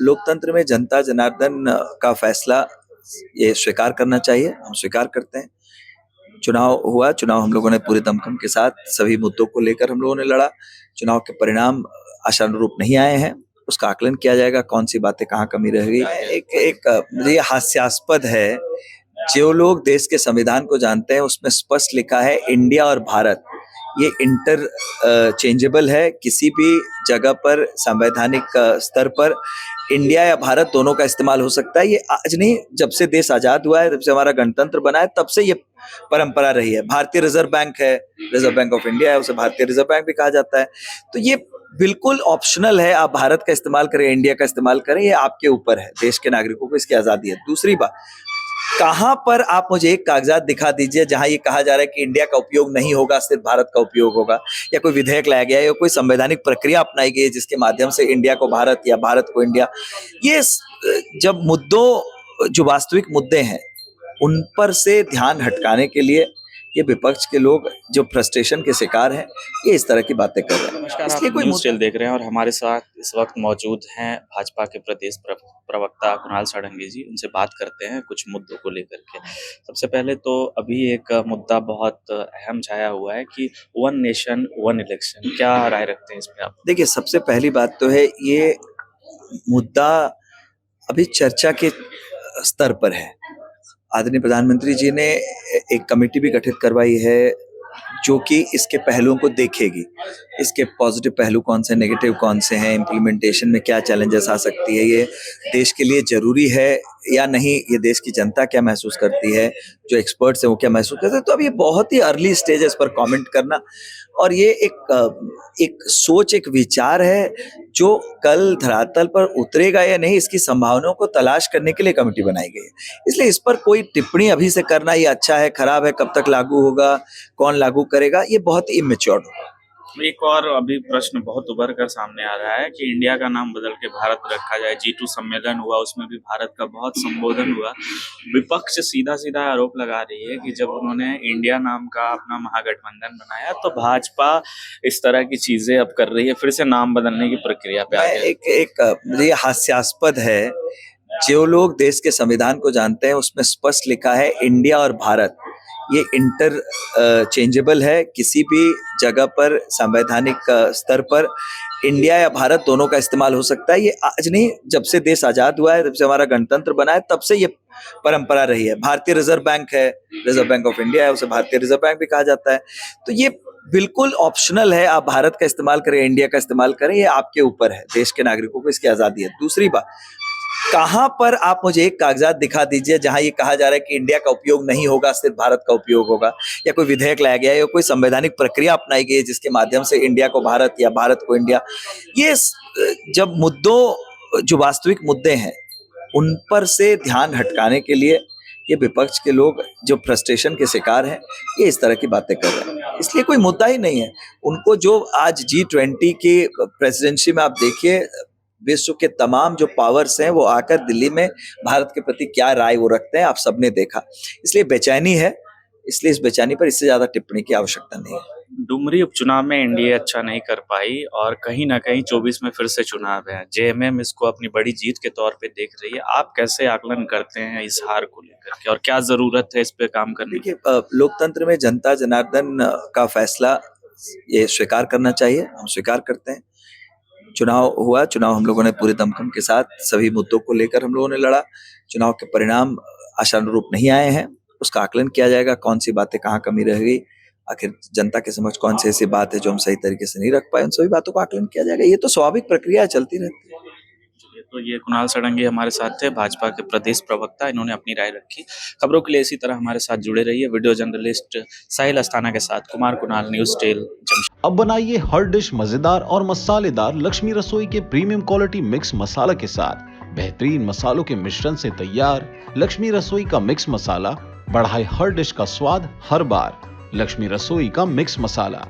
लोकतंत्र में जनता जनार्दन का फैसला ये स्वीकार करना चाहिए। हम स्वीकार करते हैं। चुनाव हुआ, चुनाव हम लोगों ने पूरे दमखम के साथ सभी मुद्दों को लेकर हम लोगों ने लड़ा। चुनाव के परिणाम आशानुरूप नहीं आए हैं, उसका आकलन किया जाएगा, कौन सी बातें कहाँ कमी रह गई। ये हास्यास्पद है। जो लोग देश के संविधान को जानते हैं उसमें स्पष्ट लिखा है इंडिया और भारत ये इंटर चेंजेबल है। किसी भी जगह पर संवैधानिक स्तर पर इंडिया या भारत दोनों का इस्तेमाल हो सकता है। ये आज नहीं, जब से देश आजाद हुआ है, जब से हमारा गणतंत्र बना है, तब से ये परंपरा रही है। भारतीय रिजर्व बैंक है, रिजर्व बैंक ऑफ इंडिया है, उसे भारतीय रिजर्व बैंक भी कहा जाता है। तो ये बिल्कुल ऑप्शनल है, आप भारत का इस्तेमाल करें, इंडिया का इस्तेमाल करें, ये आपके ऊपर है। देश के नागरिकों को इसकी आजादी है। दूसरी बात, कहां पर आप मुझे एक कागजात दिखा दीजिए जहां ये कहा जा रहा है कि इंडिया का उपयोग नहीं होगा, सिर्फ भारत का उपयोग होगा, या कोई विधेयक लाया गया है या कोई संवैधानिक प्रक्रिया अपनाई गई है जिसके माध्यम से इंडिया को भारत या भारत को इंडिया। ये जब मुद्दों जो वास्तविक मुद्दे हैं उन पर से ध्यान हटकाने के लिए ये विपक्ष के लोग जो फ्रस्ट्रेशन के शिकार हैं, ये इस तरह की बातें कर रहे हैं। नमस्कार, आप न्यूज़ टेल देख रहे हैं और हमारे साथ इस वक्त मौजूद हैं भाजपा के प्रदेश प्रवक्ता कुणाल साढ़ंगी जी। उनसे बात करते हैं कुछ मुद्दों को लेकर के। सबसे पहले तो अभी एक मुद्दा बहुत अहम छाया हुआ है कि वन नेशन वन इलेक्शन, क्या राय रखते हैं इस पे आप? देखिए, सबसे पहली बात तो है ये मुद्दा अभी चर्चा के स्तर पर है। आदरणीय प्रधानमंत्री जी ने एक कमेटी भी गठित करवाई है जो कि इसके पहलुओं को देखेगी। इसके पॉजिटिव पहलू कौन से, नेगेटिव कौन से हैं, इम्प्लीमेंटेशन में क्या चैलेंजेस आ सकती है, ये देश के लिए जरूरी है या नहीं, ये देश की जनता क्या महसूस करती है, जो एक्सपर्ट्स हैं वो क्या महसूस करते हैं। तो अब ये बहुत ही अर्ली स्टेज है इस पर कमेंट करना, और ये एक सोच, एक विचार है जो कल धरातल पर उतरेगा या नहीं, इसकी संभावनाओं को तलाश करने के लिए कमेटी बनाई गई है। इसलिए इस पर कोई टिप्पणी अभी से करना ये अच्छा है, खराब है, कब तक लागू होगा, कौन लागू करेगा, ये बहुत ही इमेच्योर होगा। एक और अभी प्रश्न बहुत उभर कर सामने आ रहा है कि इंडिया का नाम बदल के भारत रखा जाए। G2 सम्मेलन हुआ, उसमें भी भारत का बहुत संबोधन हुआ। विपक्ष सीधा सीधा आरोप लगा रही है कि जब उन्होंने इंडिया नाम का अपना महागठबंधन बनाया तो भाजपा इस तरह की चीजें अब कर रही है, फिर से नाम बदलने की प्रक्रिया पे आ गई। ये हास्यास्पद है। जो लोग देश के संविधान को जानते हैं उसमें स्पष्ट लिखा है इंडिया और भारत ये इंटर चेंजेबल है। किसी भी जगह पर संवैधानिक स्तर पर इंडिया या भारत दोनों का इस्तेमाल हो सकता है। ये आज नहीं, जब से देश आजाद हुआ है, जब से हमारा गणतंत्र बना है, तब से ये परंपरा रही है। भारतीय रिजर्व बैंक है, रिजर्व बैंक ऑफ इंडिया है, उसे भारतीय रिजर्व बैंक भी कहा जाता है। तो ये बिल्कुल ऑप्शनल है, आप भारत का इस्तेमाल करें, इंडिया का इस्तेमाल करें, ये आपके ऊपर है। देश के नागरिकों को इसकी आजादी है। दूसरी बात, कहां पर आप मुझे एक कागजात दिखा दीजिए जहां ये कहा जा रहा है कि इंडिया का उपयोग नहीं होगा, सिर्फ भारत का उपयोग होगा, या कोई विधेयक लाया गया है या कोई संवैधानिक प्रक्रिया अपनाई गई है जिसके माध्यम से इंडिया को भारत या भारत को इंडिया। ये जब मुद्दों जो वास्तविक मुद्दे हैं उन पर से ध्यान हटकाने के लिए ये विपक्ष के लोग जो फ्रस्ट्रेशन के शिकार हैं, ये इस तरह की बातें कर रहे हैं। इसलिए कोई मुद्दा ही नहीं है उनको। जो आज G20 की प्रेसिडेंसी में आप देखिए, विश्व के तमाम जो पावर्स हैं वो आकर दिल्ली में भारत के प्रति क्या राय वो रखते हैं, आप सबने देखा। इसलिए बेचैनी है, इसलिए इस बेचैनी पर इससे ज्यादा टिप्पणी की आवश्यकता नहीं है। डुमरी उपचुनाव में एनडीए अच्छा नहीं कर पाई और कहीं ना कहीं 24 में फिर से चुनाव है। जेएमएम इसको अपनी बड़ी जीत के तौर पे देख रही है। आप कैसे आकलन करते हैं इस हार को लेकर के और क्या जरूरत है इस पे काम करने की? देखिए, लोकतंत्र में जनता जनार्दन का फैसला ये स्वीकार करना चाहिए। हम स्वीकार करते हैं। चुनाव हुआ, चुनाव हम लोगों ने पूरे दमखम के साथ सभी मुद्दों को लेकर हम लोगों ने लड़ा। चुनाव के परिणाम आशानुरूप नहीं आए हैं, उसका आकलन किया जाएगा, कौन सी बातें कहाँ कमी रह गई, आखिर जनता के समझ कौन सी ऐसी बात है जो हम सही तरीके से नहीं रख पाए, उन सभी बातों का आकलन किया जाएगा। ये तो स्वाभाविक प्रक्रिया चलती रहती है। तो ये कुणाल साढ़ंगी हमारे साथ थे, भाजपा के प्रदेश प्रवक्ता। इन्होंने अपनी राय रखी। खबरों के लिए इसी तरह हमारे साथ जुड़े रहिए। वीडियो जर्नलिस्ट साहिल अस्थाना के साथ कुमार कुणाल, न्यूज़ टेल। अब बनाइए हर डिश मजेदार और मसालेदार लक्ष्मी रसोई के प्रीमियम क्वालिटी मिक्स मसाला के साथ। बेहतरीन मसालों के मिश्रण से तैयार लक्ष्मी रसोई का मिक्स मसाला बढ़ाए हर डिश का स्वाद हर बार। लक्ष्मी रसोई का मिक्स मसाला।